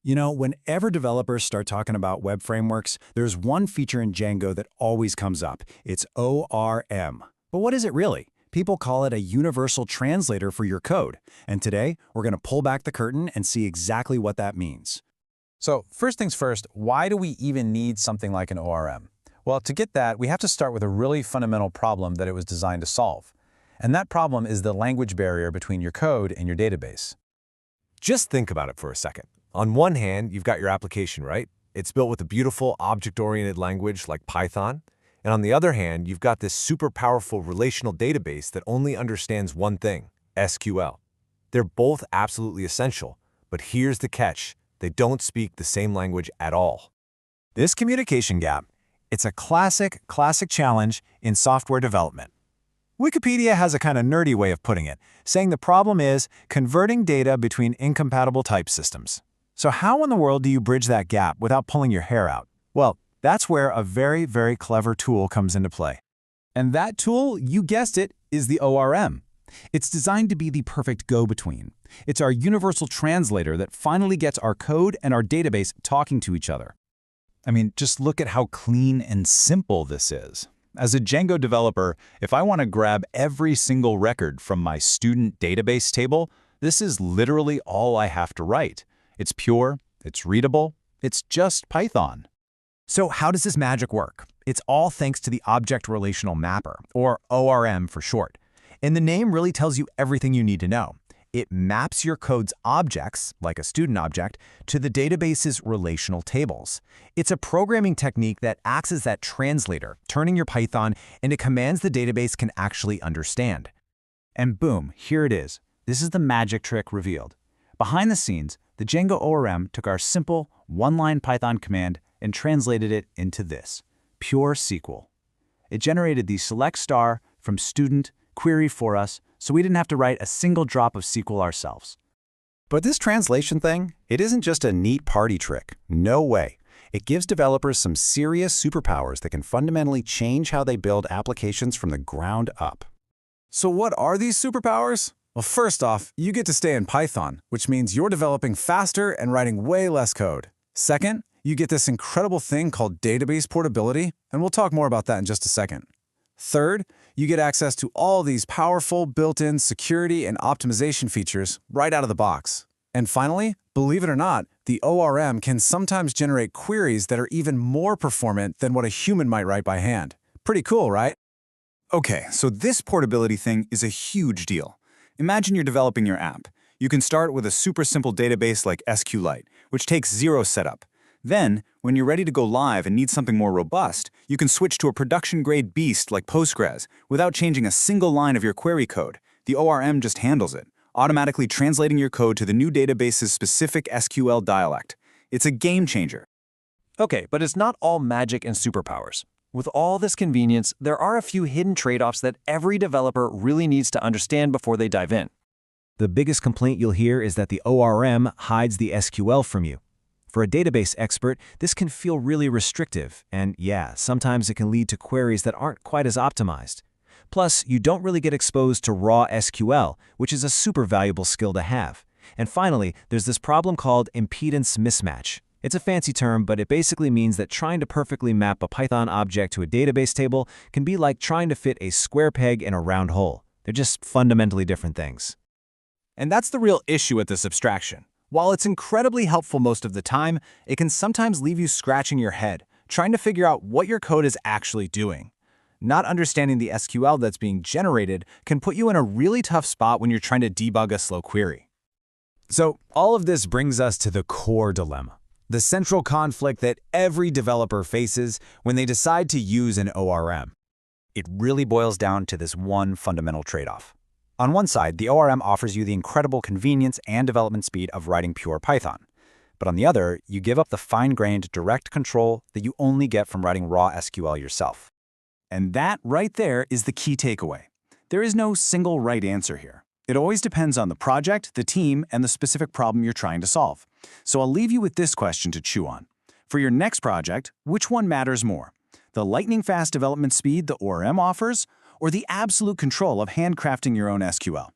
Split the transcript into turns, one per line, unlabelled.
You know, whenever developers start talking about web frameworks, there's one feature in Django that always comes up. It's ORM. But what is it really? People call it a universal translator for your code. And today, we're going to pull back the curtain and see exactly what that means.
So first things first, why do we even need something like an ORM? Well, to get that, we have to start with a really fundamental problem that it was designed to solve. And that problem is the language barrier between your code and your database.
Just think about it for a second. On one hand, you've got your application, right? It's built with a beautiful object-oriented language like Python. And on the other hand, you've got this super powerful relational database that only understands one thing, SQL. They're both absolutely essential, but here's the catch. They don't speak the same language at all.
This communication gap, it's a classic challenge in software development. Wikipedia has a kind of nerdy way of putting it, saying the problem is converting data between incompatible type systems. So how in the world do you bridge that gap without pulling your hair out? Well, that's where a very, very clever tool comes into play.
And that tool, you guessed it, is the ORM. It's designed to be the perfect go-between. It's our universal translator that finally gets our code and our database talking to each other. I mean, just look at how clean and simple this is. As a Django developer, if I want to grab every single record from my student database table, this is literally all I have to write. It's pure, it's readable, it's just Python.
So how does this magic work? It's all thanks to the Object-Relational Mapper, or ORM for short. And the name really tells you everything you need to know. It maps your code's objects, like a student object, to the database's relational tables. It's a programming technique that acts as that translator, turning your Python into commands the database can actually understand. And boom, here it is. This is the magic trick revealed. Behind the scenes, the Django ORM took our simple one-line Python command and translated it into this, pure SQL. It generated the select star from student query for us, so we didn't have to write a single drop of SQL ourselves. But this translation thing, it isn't just a neat party trick. No way. It gives developers some serious superpowers that can fundamentally change how they build applications from the ground up.
So what are these superpowers? Well, first off, you get to stay in Python, which means you're developing faster and writing way less code. Second, you get this incredible thing called database portability, and we'll talk more about that in just a second. Third, you get access to all these powerful built-in security and optimization features right out of the box. And finally, believe it or not, the ORM can sometimes generate queries that are even more performant than what a human might write by hand. Pretty cool, right?
Okay, so this portability thing is a huge deal. Imagine you're developing your app. You can start with a super simple database like SQLite, which takes zero setup. Then, when you're ready to go live and need something more robust, you can switch to a production-grade beast like Postgres without changing a single line of your query code. The ORM just handles it, automatically translating your code to the new database's specific SQL dialect. It's a game changer.
Okay, but it's not all magic and superpowers. With all this convenience, there are a few hidden trade-offs that every developer really needs to understand before they dive in.
The biggest complaint you'll hear is that the ORM hides the SQL from you. For a database expert, this can feel really restrictive, and yeah, sometimes it can lead to queries that aren't quite as optimized. Plus, you don't really get exposed to raw SQL, which is a super valuable skill to have. And finally, there's this problem called impedance mismatch. It's a fancy term, but it basically means that trying to perfectly map a Python object to a database table can be like trying to fit a square peg in a round hole. They're just fundamentally different things.
And that's the real issue with this abstraction. While it's incredibly helpful most of the time, it can sometimes leave you scratching your head, trying to figure out what your code is actually doing. Not understanding the SQL that's being generated can put you in a really tough spot when you're trying to debug a slow query.
So all of this brings us to the core dilemma, the central conflict that every developer faces when they decide to use an ORM.
It really boils down to this one fundamental trade-off. On one side, the ORM offers you the incredible convenience and development speed of writing pure Python. But on the other, you give up the fine-grained direct control that you only get from writing raw SQL yourself. And that right there is the key takeaway. There is no single right answer here. It always depends on the project, the team, and the specific problem you're trying to solve. So I'll leave you with this question to chew on. For your next project, which one matters more? The lightning-fast development speed the ORM offers, or the absolute control of handcrafting your own SQL?